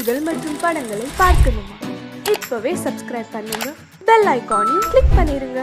நிகழ்ச்சிகள் மற்றும் படங்களை பார்க்கணுமா? இப்பவே சப்ஸ்கிரைப் பண்ணுங்க, பெல் ஐகானையும் கிளிக் பண்ணிருங்க.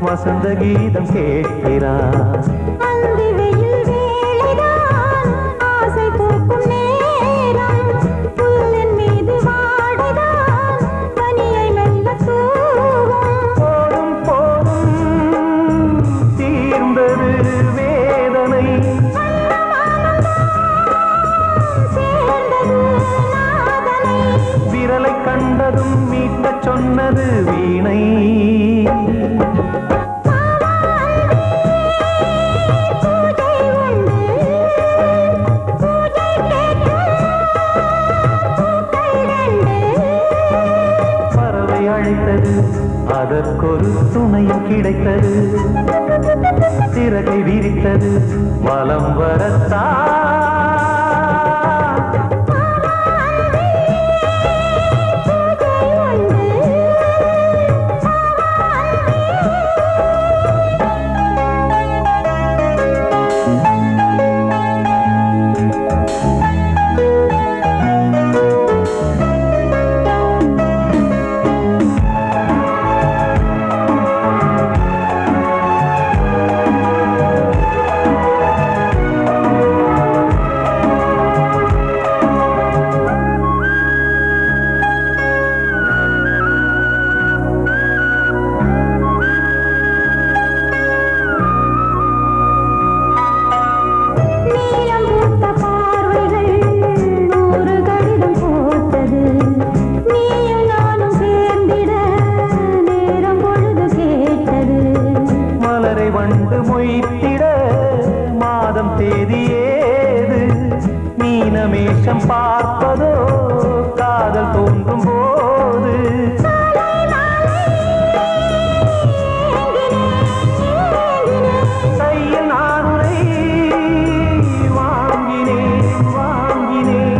வசந்த கீதம் கேட்கிறான். ஆசை பூக்கும் நேரம் புல்லின் மீது வாடிதான் பனியை மெல்ல தூவும். போதும் போதும் தீர்ந்தது வேதனை, சேர்ந்தது நாதனை, விரலை கண்டதும் மீட்டச் சொன்னது வீணை. அதற்கொரு துணையும் கிடைத்தது, சிறகை விரித்தது வலம் வரத்தான். மீனமேஷம் பார்ப்பதோ காதல் தோன்றும் போது, கையில் நானுரை வாங்கினேன் வாங்கினேன்.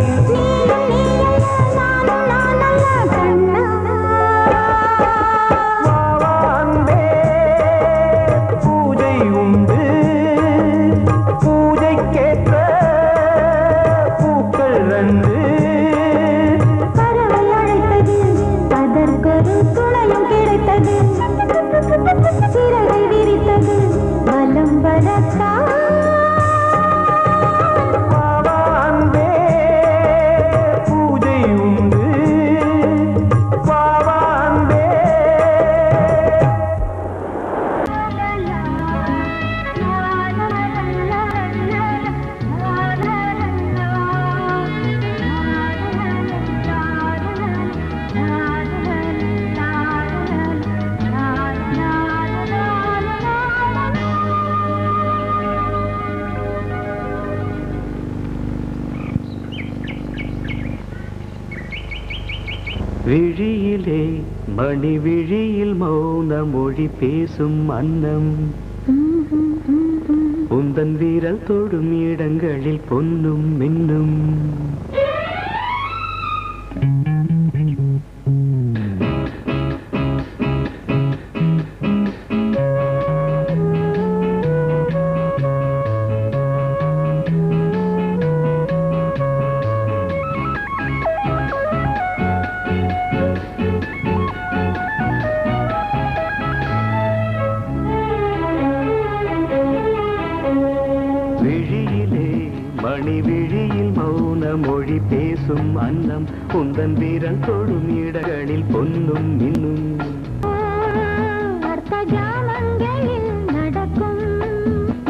வாவான்பே பூஜை உண்டு, பூஜைக்கேற்ற பூக்கள் 2 விழியிலே மணி விழியில் மௌன மொழி பேசும் அன்னம் உந்தன் வீரல் தொடும் இடங்களில் பொன்னும் மின்னும் மணி விழியில் மௌன மொழி பேசும் அன்னம் உந்தன் வீரல் தொடும் இடங்களில் பொன்னும் மின்னும் அர்த்த ஜாமங்களில் நடக்கும்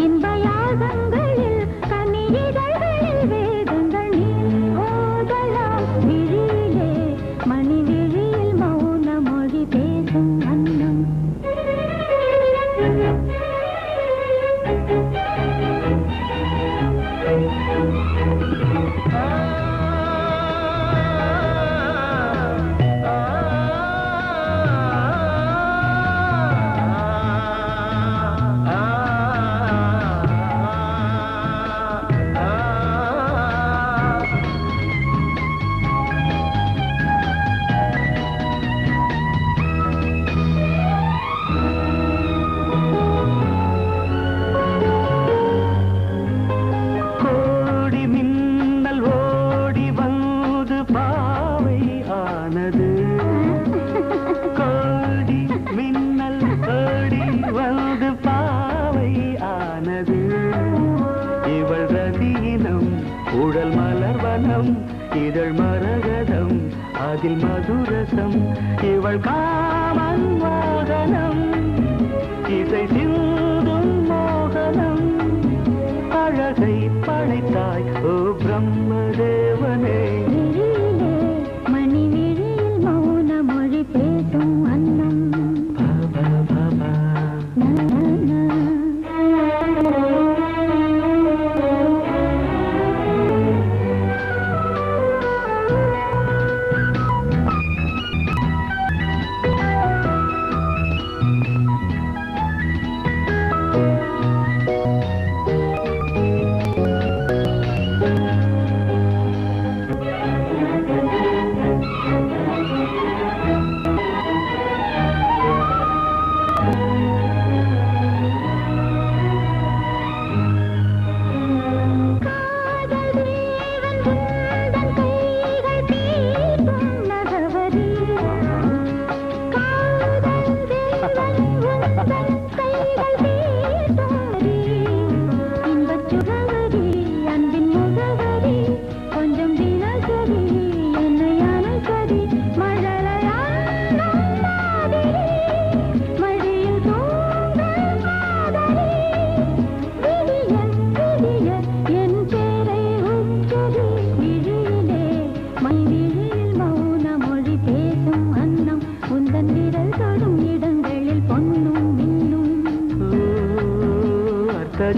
இன்ப யாகங்களில் கனியிதழ்களில் வேதங்கள் நீ ஓதலாம் விழியிலே மணி விழியில் மௌன மொழி பேசும் அன்னம் உடல் மலர்வனம் இதழ் மரகதம் அதில் மதுரசம் இவள் காமன் வாகனம் இசை சிந்தும் மோகனம் அழகை படைத்தாய் ஓ பிரம்மதேவனே மணி விழியில் மௌன மொழி பேசும் அன்னம்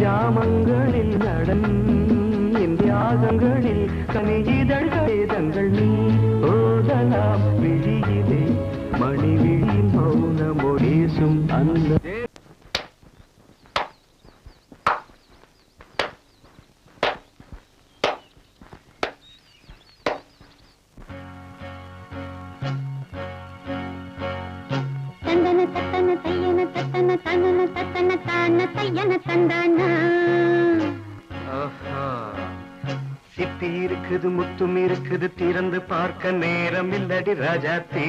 ஜாமங்களில் நடன் இந்தியாகங்களில் கனியிதழ்கள் நீ ஓதலாம் விழியிலே மணி விழியில் மௌன மொழிசும் அந்த சிப்பி இருக்குது முத்தும் இருக்குது திறந்து பார்க்க நேரம் இல்லடி ராஜாத்தி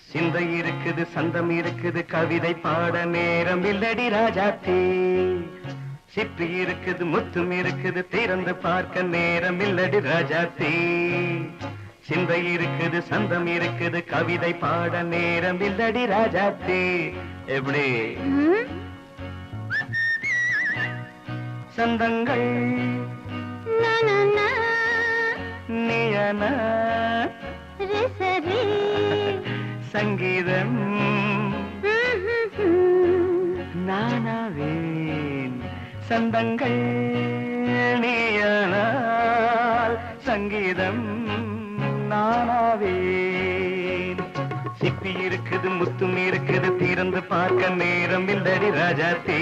சிந்தை இருக்குது சந்தம் இருக்குது கவிதை பாட நேரம் இல்லடி ராஜாத்தி சிப்பி இருக்குது முத்தும் இருக்குது திறந்து பார்க்க நேரம் இல்லடி ராஜாத்தி சிந்தை இருக்குது சந்தம் இருக்குது கவிதை பாட நேரம் இல்லடி ராஜாத்தி எப்படி சந்தங்கள் நியன சங்கீதம் நானாவேன் சந்தங்கள் சங்கீதம் நானாவே சிப்பி இருக்குது முத்தும் இருக்குது திறந்து பார்க்க நேரம் இல்லடி ராஜாத்தே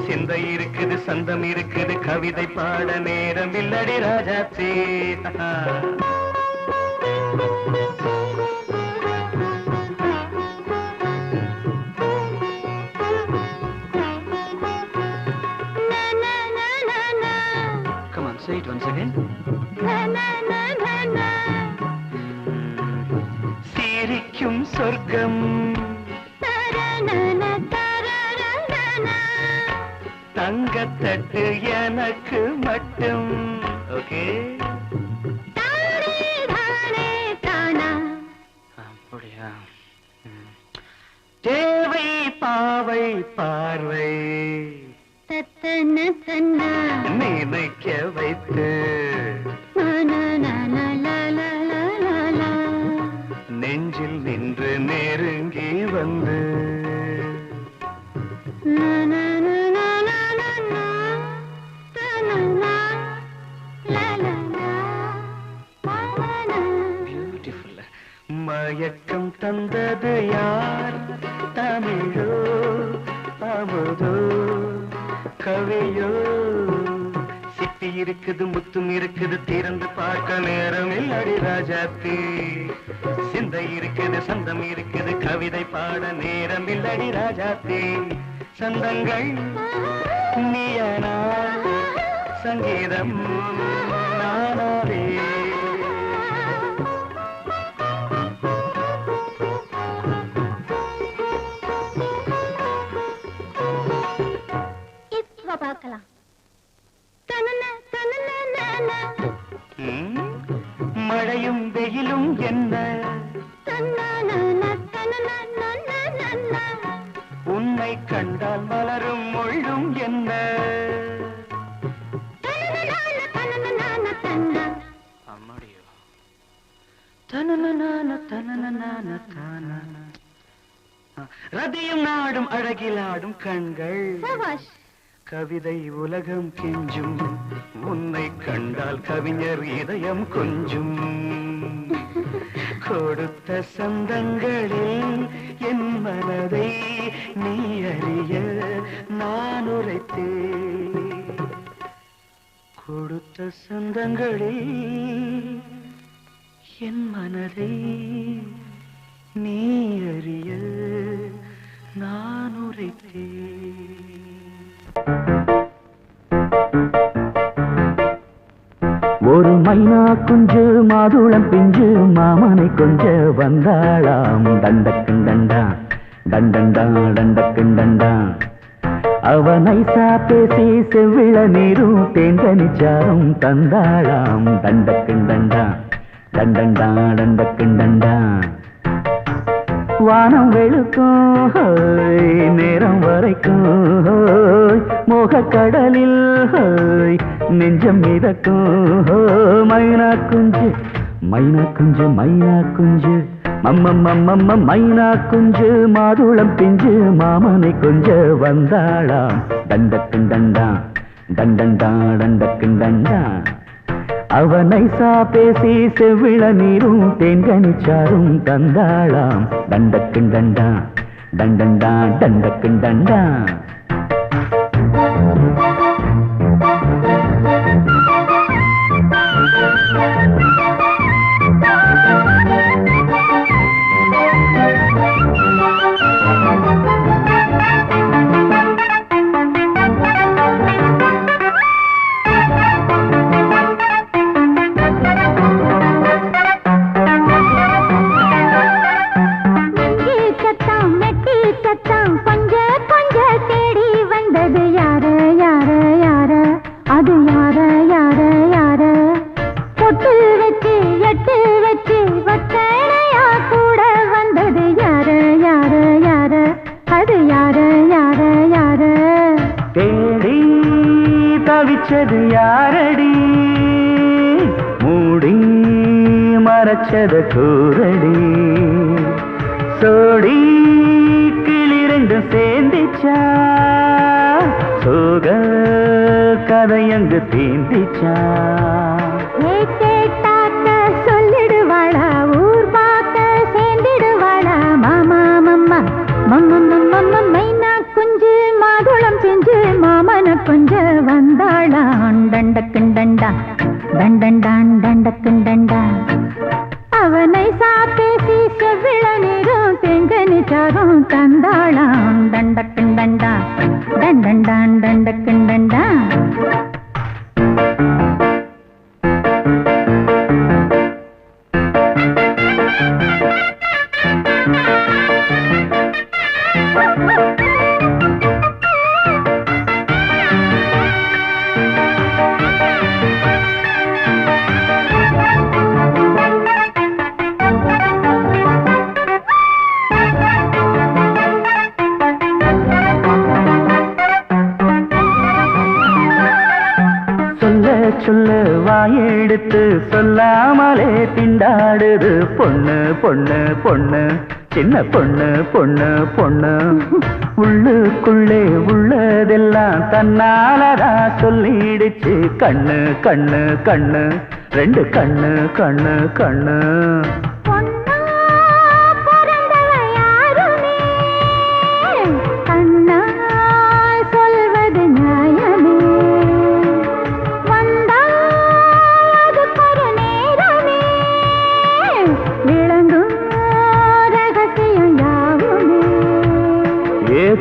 சிந்தை இருக்குது சந்தம் இருக்குது கவிதை பாட நேரம் இல்லடி ராஜாத்தே Come on, say it once again. சிரிக்கும் சொர்க்கம் தங்கத்தட்டு எனக்கு மட்டும் ஓகே அப்படியா தேவை பாவை பார்வை நினைக்க வைத்து நெஞ்சில் நின்று நெருங்கி வந்து பியூட்டிஃபுல் மயக்கம் தந்தது யார் தமிழோ அமுதோ கவியோ சிப்பி இருக்குது முத்தும் இருக்குது திறந்து பார்க்க நேரம் இல்லடி ராஜாத்தே சிந்தை இருக்குது சந்தம் இருக்குது கவிதை பாட நேரம் இல்லடி ராஜாத்தே சந்தங்கள் நீயனா சங்கீதம் நானாவே பார்க்கலாம் மழையும் வெயிலும் என்ன உன்னை கண்டால் மலரும் மொழியும் என்ன அம்மாடியோ ரதியும் நாடும் அழகிலாடும் கண்கள் கவிதை உலகம் கெஞ்சும் உன்னை கண்டால் கவிஞர் இதயம் கொஞ்சும் கொடுத்த சந்தங்களில் என் மனதை நீ அறிய நான் உரைத்தேன் கொடுத்த சந்தங்களில் என் மனதை நீ அறிய நான் உரைத்தேன் ஒரு மைனா குஞ்சு மாதுளம் பிஞ்சு மாமனை கொஞ்ச வந்தாளாம் தண்டக்குண்டண்டா தண்டண்டா தண்டக்குண்டண்டா அவ நைசா பேசி செவ்விள நீரும் தேங்கனிச்சாரும் தந்தாளாம் தண்டக்குண்டண்டா தண்டண்டா தண்டக்குண்டண்டா வானம் வெளுக்கும் நேரம் வரைக்கும் மோகக்கடலில் நெஞ்சம் மிதக்கும் மைனா குஞ்சு மைனா குஞ்சு மைனா குஞ்சு மம்மம்மம்மம்ம மைனா குஞ்சு மாதுளம் பிஞ்சு மாமனை கொஞ்ச வந்தாளாம் தண்டக்குண்டண்டா தண்டண்டா தண்டக்குண்டண்டா அவ நைசா பேசி செவ்விள நீரும் தேன்கனிச்சாரும் தந்தாளாம் தண்டக்குண்டண்டா தண்டண்டா தண்டக்குண்டண்டா தவிச்சது யாரடி மூடி மறைச்சது கூரடி சோடி கிளி ரெண்டும் சேர்ந்திச்சா சோக கதையங்கு தீந்திச்சா கேட்டாக்க சொல்லிடுவாளா ஊர் பார்க்க சேர்ந்திடுவாளா மாமா மம்மா மம்ம மைனா குஞ்சு மாதுளம் செஞ்சு மாமன கொஞ்ச வந்தாளா டண்டக்குண்டண்டா டண்டண்டான் டண்டக்குண்டண்டா அவனை சாப்பேசி செவ்விள நீரும் தெங்கனி சாரும் தந்தாளாம் டண்டக்குண்டண்டா டண்டண்டான் டண்டக்குண்டண்டா சொல்ல வாயெடுத்து சொல்லாமலே திண்டாடுது பொண்ணு பொண்ணு பொண்ணு சின்ன பொண்ணு பொண்ணு பொண்ணு உள்ளுக்குள்ளே உள்ளதெல்லாம் தன்னாலதா சொல்லிடுச்சு கண்ணு கண்ணு கண்ணு ரெண்டு கண்ணு கண்ணு கண்ணு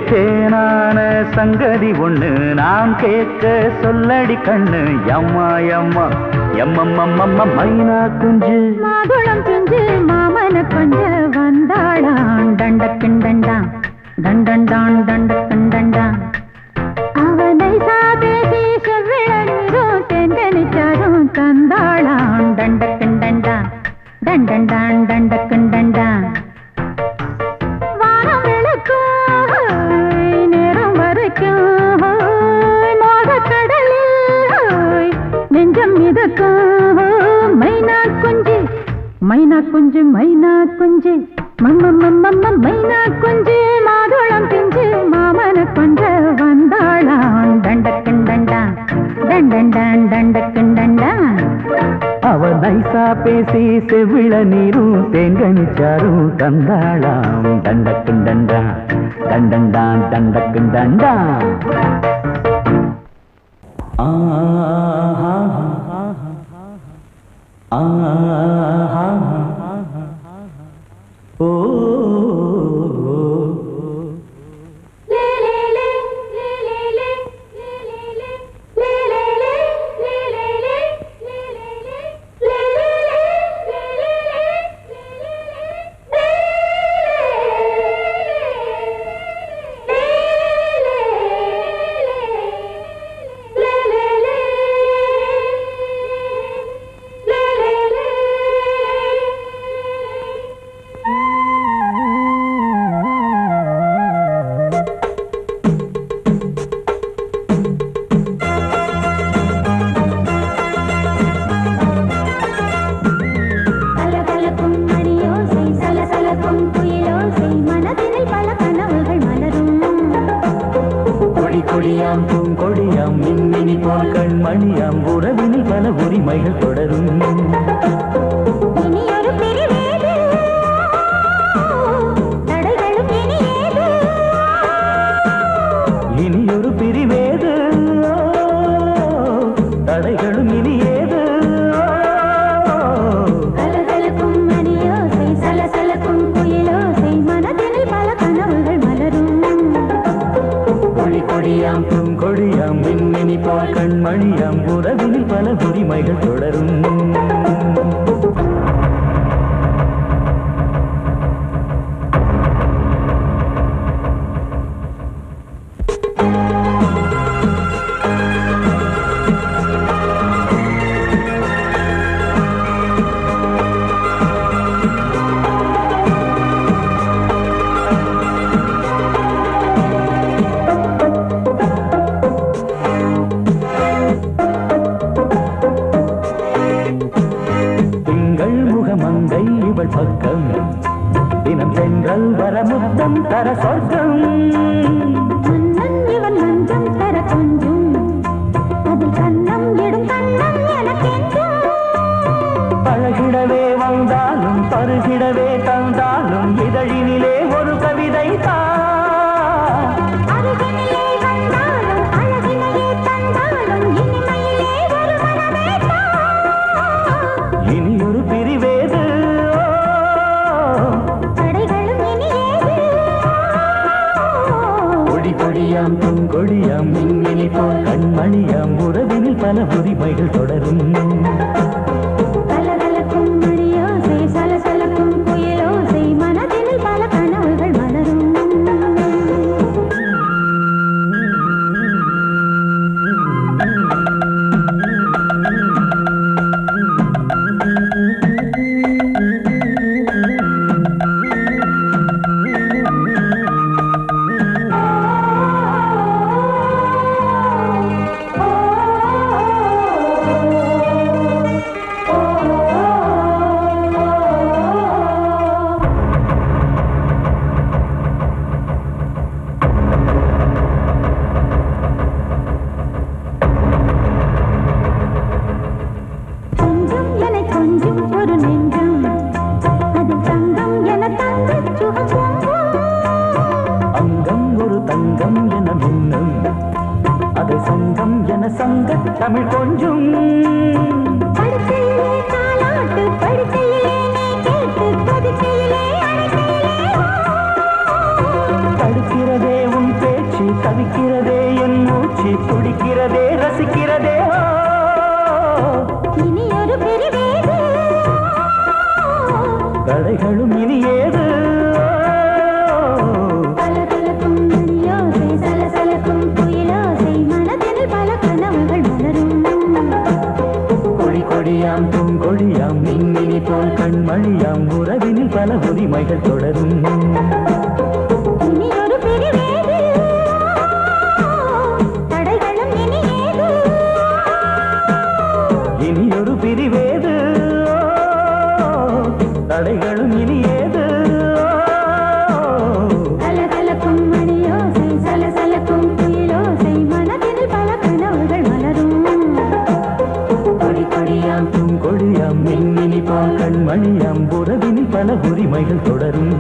தேனான சங்கதி ஒண்ணு நான் கேட்க சொல்லடி கண்ணு எம்மா எம்மா எம்மம்மம்மம்ம மைனா குஞ்சு மாதுளம் குஞ்சு மாமன கொஞ்ச வந்தாளாம் டண்டக்குண்டண்டா டண்டண்டான் டண்டக்குண்டண்டா அவனை சாதேசி செவ்விள நீரும் தெங்கனிச்சாரும் தந்தாளாம் டண்டக்குண்டண்டா டண்டண்டான் டண்டக்குண்டண்டா மைனா குஞ்சு மைனா குஞ்சு மம்மம்மம்மம்ம மைனா குஞ்சு மாதுளம் பிஞ்சு மாமன கொஞ்ச வந்தாளாம் டண்டக்குண்டண்டா டண்டண்டான் டண்டக்குண்டண்டா அவ நைசா பேசி செவ்விள நீரும் தேங்கனிச்சாரும் தந்தாளாம் தண்டக்குண்டண்டா தண்டண்டான் தண்டக்குண்டண்டா ஓ கொடியாம் மின்மினி போல் கண்மணியாம் உறவினில் பல உரிமைகள் தொடரும் இனியொரு பிரிவேது தடைகளும் இனியேது கொடியாம் பூங்கொடியாம் மின்மினி போல் கண்மணியாம் உறவினில் பல உரிமைகள் தொடரும் பக்கம் தினம் சென்றல் வர முத்தம் தர சொர்க்கம் இவன் மஞ்சம் தர கொஞ்சம் அதில் கண்ணம் இடும் கண்ணம் எனக்கென்றும் பூங்கொடியாம் மின்மினி போல் கண்மணியாம் உறவினில் பல உரிமைகள் தொடரும் கலகலக்கும் மணியோசை சலசலக்கும் புயலோசை மனதினில் பல கனவுகள் மலரும் தமிழ் கொஞ்சம் தடுக்கிறதே உன் பேச்சு தவிக்கிறதே என் மூச்சு துடிக்கிறதே ரசிக்கிறதே இனி ஒரு பெருவேது தடைகளும் இனி ஏது கலகலக்கும் மணியோசை சலசலக்கும் புயலோசை மனதில் பல கனவுகள் மலரும் கொடி கொடியாம் பூங்கொடியாம் மின்மினி போல் கண்மணியாம் உறவினில் பல உரிமைகள் தொடரும் இனி ஒரு பெருவேது தடைகளும் இனி ஏது இனி ஒரு பிரிவேது தடைகளும் இனி ஏது கலகலக்கும் மணியோசை சலசலக்கும் புயலோசை மனதில் பல கனவுகள் மலரும் கொடி கொடியாம் பூங்கொடியாம் மின்மினி போல் கண்மணியாம் உறவினில் பல உரிமைகள் தொடரும்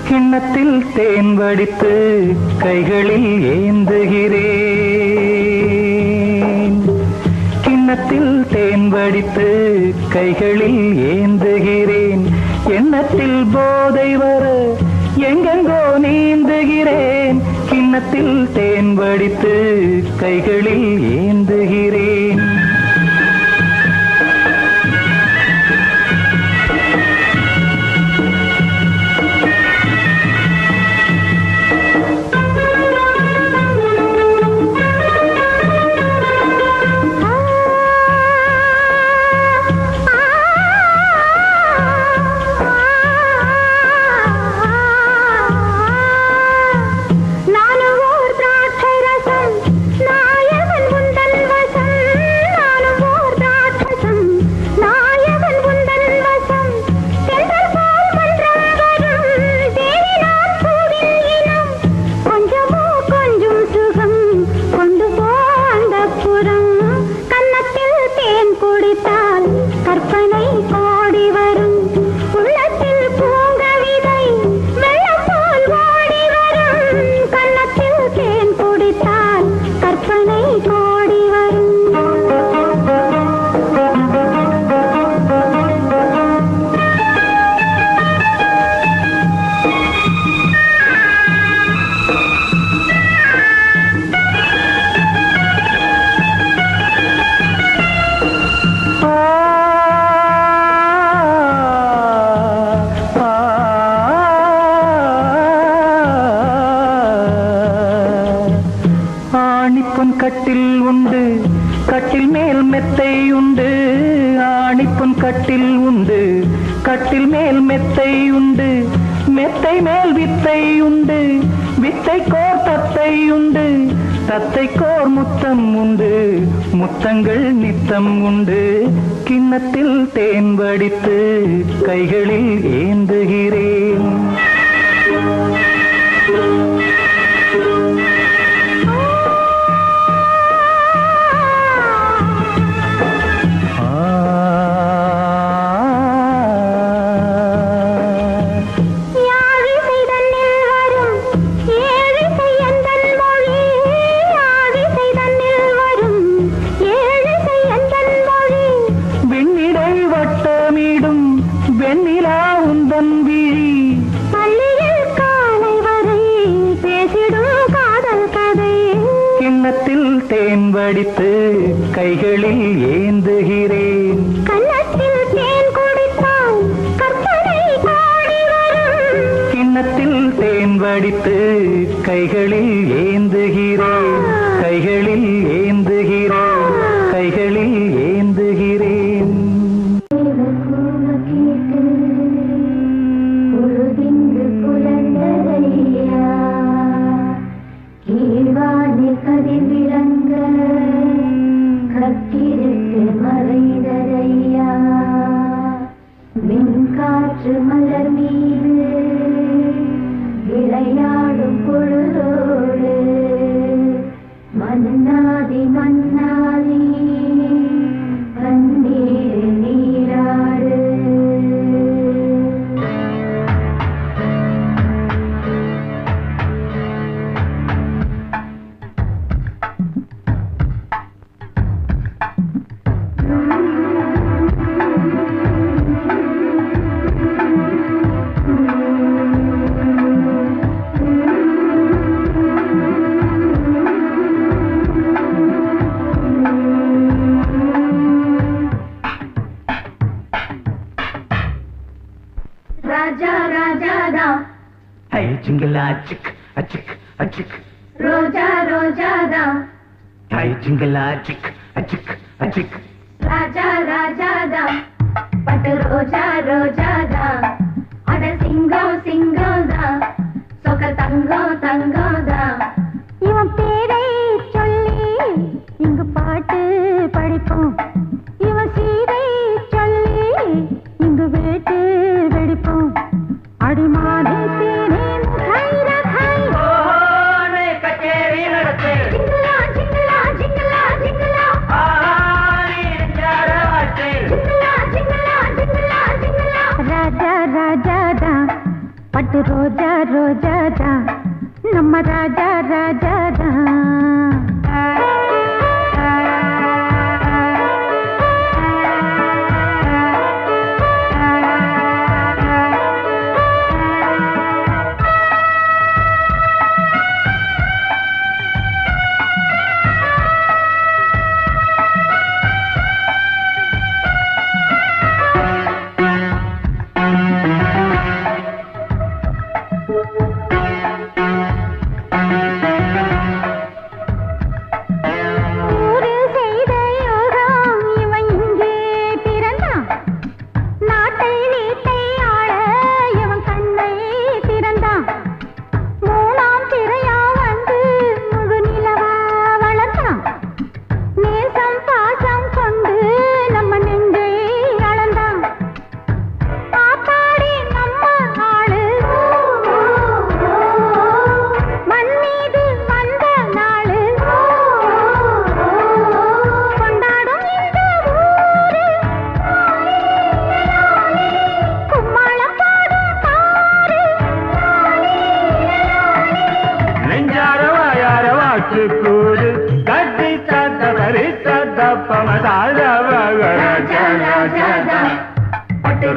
கிண்ணத்தில் தேன் வடித்து கைகளில் ஏந்துகிறேன் கிண்ணத்தில் தேன் வடித்து கைகளில் ஏந்துகிறேன் எண்ணத்தில் போதை வர எங்கெங்கோ நீந்துகிறேன் கிண்ணத்தில் தேன் வடித்து கைகளில் ஏந்துகிறேன் நானும் ஓர் திராட்சை ரசம் நாயகன் உந்தன் வசம் கட்டில் உண்டு, கட்டில் மேல் மெத்தை உண்டு. ஆணிப்பொன் கட்டில் உண்டு, கட்டில் மேல் மெத்தை உண்டு. மெத்தை மேல் வித்தை உண்டு, வித்தை கோர் தத்தை உண்டு. தத்தை கோர் முத்தம் உண்டு, முத்தங்கள் நித்தம் உண்டு. கிண்ணத்தில் தேன் வடித்து கைகளில் ஏந்துகிறேன். தேன் வடித்து கைகளில் ஏந்துகிறேன். கன்னத்தில் தேன் குடித்தால் கற்பனை பாடி வரும். கிண்ணத்தில் தேன் வடித்து கைகளில் ஏந்துகிறேன். கைகளில் ஏந்துகிறேன். கைகளில் ஏந்துகிறேன். கதிர் விளங்க கத்திருக்கு மறைந்ததையா. மின்காற்று மலர் மீது விளையாடும் பொழுதோடு மன்னாதி மன்னாதி கண்ணீர் நீராடு. ராஜா ராஜாதா ஹை ஜிங்கலா சிக் அச்சிக் அச்சிக். ரோஜா ரோஜாதா ஹை ஜிங்கலா சிக் அச்சிக் அச்சிக். ராஜா ராஜாதா பட்டு ரோஜா ரோஜாதா. அட சிங்கம் சிங்கம்தா சொக்க தங்கம் தங்கம்தா. இவன் பேரை சொல்லி இங்கு பாட்டு படிப்போம். இவன் சீரை சொல்லி இங்கு வேட்டு வெடிப்போம். அடிமானே தேனே கச்சேரி நடத்து. ஜிங்கலா ஜிங்கலா ஜிங்கலா ஜிங்கலா. ஜிங்கலா ஜிங்கலா ஜிங்கலா ஜிங்கலா. ராஜா ராஜாதா பட்டு ரோஜா ரோஜாதா நம்ம ராஜா ராஜாதா.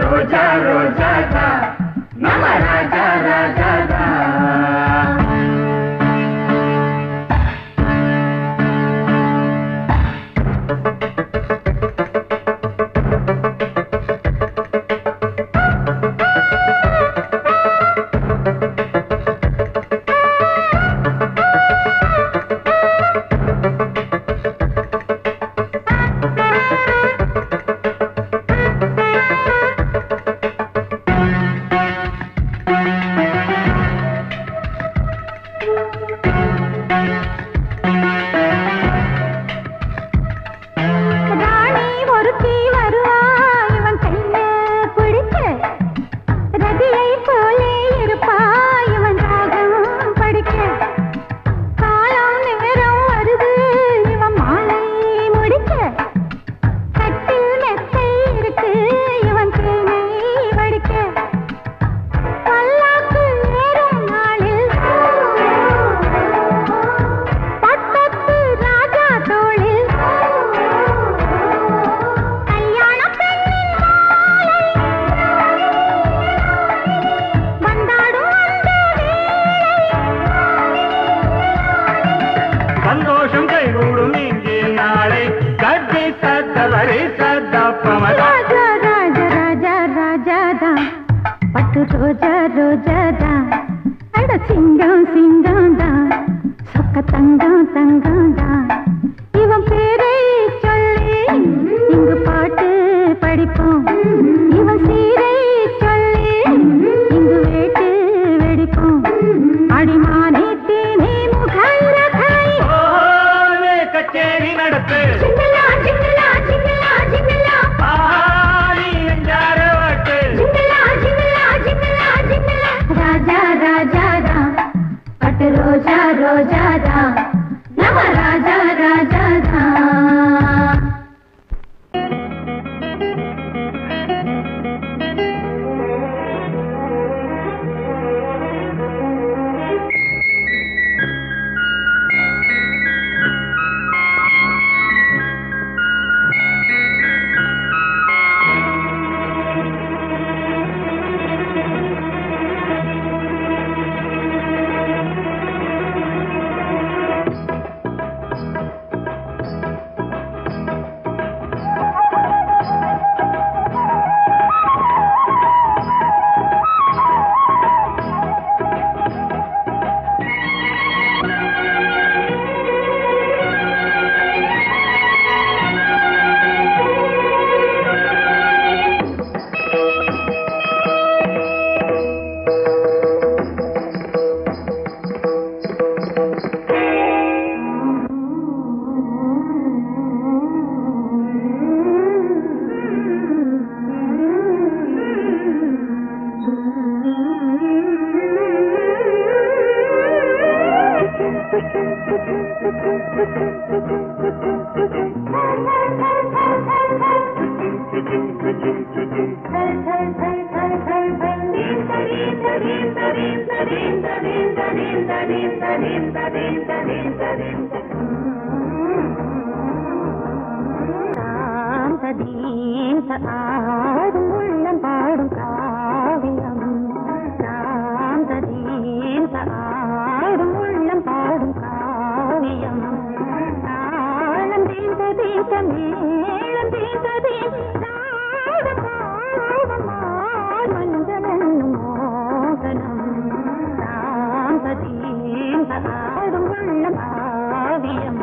ரோஜா ரோஜாதா நம்ம ராஜா ராஜாதா. ராஜா ராஜா ராஜா ராஜாதா பட்டு ரோஜா ரோஜாதா அட சிங்கம் சிங்கம் தான் சொக்க தங்கம் தங்கம் தான் இவன் பேரை சொல்லி இங்கு பாட்டு படிப்போம் இவன் சீரை சொல்லி இங்கு வேட்டு வெடிப்போம் அடிமானே தேனே முகல்ல காய் கச்சேரி நடத்து சிங்கலா சிங்கலா சிங்கலா சிங்கலா பாரி எஞ்சார வாட்டு சிங்கலா சிங்கலா சிங்கலா சிங்கலா ராஜா ராஜாதா பட்டு ரோஜா ரோஜாதா நம்ம ராஜா ராஜாதா ஆடும் உள்ளம் பாடும் காவியம் ஆடும் உள்ளம் பாடும் காவியம் தாளம் தீந்த தீந்த மேளம் தீந்த தீந்த மஞ்சளும் மோகனம் ஆடும் உள்ளம் காவியம்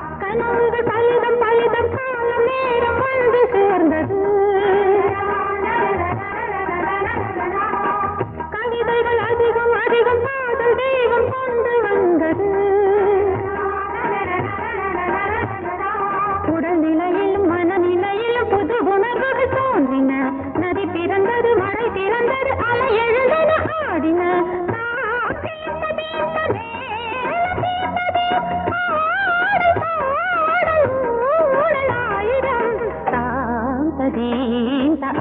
பலிதம் பலிதம் காலம் நேரம் வந்து சேர்ந்தது கவிதைகள் அதிகம் அதிகம் காதல் தெய்வம் கொண்டு வந்தது உடல்நிலையிலும் மனநிலையிலும் புது உணர்வுகள் தோன்றின நதி பிறந்தது மழை பிறந்தது அலை எழுந்தன ஆடின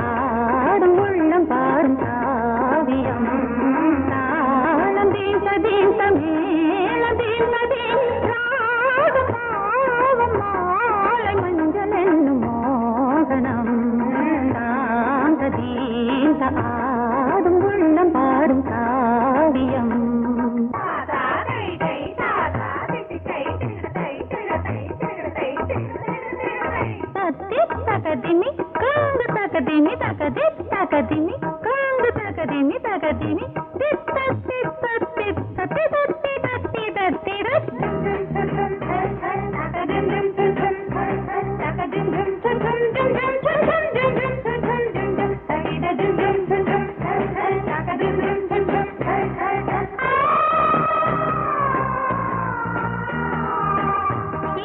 ஆடும் உள்ளம் பாடும் காவியம் தாளம் தீந்த தீந்த மேளம் தீந்த தீராடும் பாவம் மாலை மஞ்சள் என்னும் மோகனம் தாந்த தீந்த ஆடும் உள்ளம் பாடும் காவியம் தகதினி காங்கு தகதினி தகதி தகதினி காங்கு தகதினி தகதினி தித்த தித்த தித்த தித்தி தத்தி தத்தி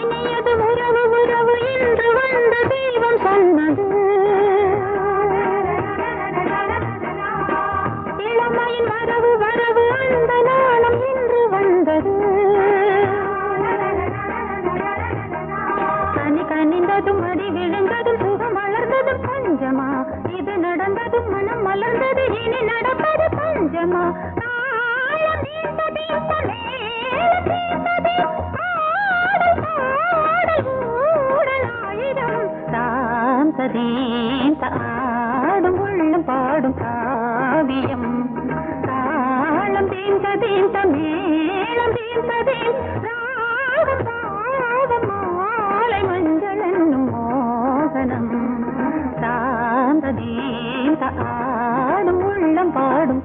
இனியது உறவு உறவு என்று வந்த தெய்வம் சொன்னது இளமையின் வரவு வரவு அந்த நாளம் இன்று வந்தது விழுந்ததும் அடி விழுந்ததும் சுகம் வளர்ந்ததும் பஞ்சமா இது நடந்ததும் மனம் மலர்ந்தது இனி நடப்பது பஞ்சமா தாளம் தீர்த்ததே மேளம் தீர்த்ததே பாடல் பாடல் ஊடல் ஆயிரம் தாம் சதீம் ஆடும் உள்ளம் பாடும் காவியம் தாளம் தீர்த்ததீம் மேளம் தீர்த்ததீம் ராகம் ராகம் மாலை மஞ்சள் என்னும் மோகனம் சாந்ததீம் ஆடும் உள்ளம் பாடும்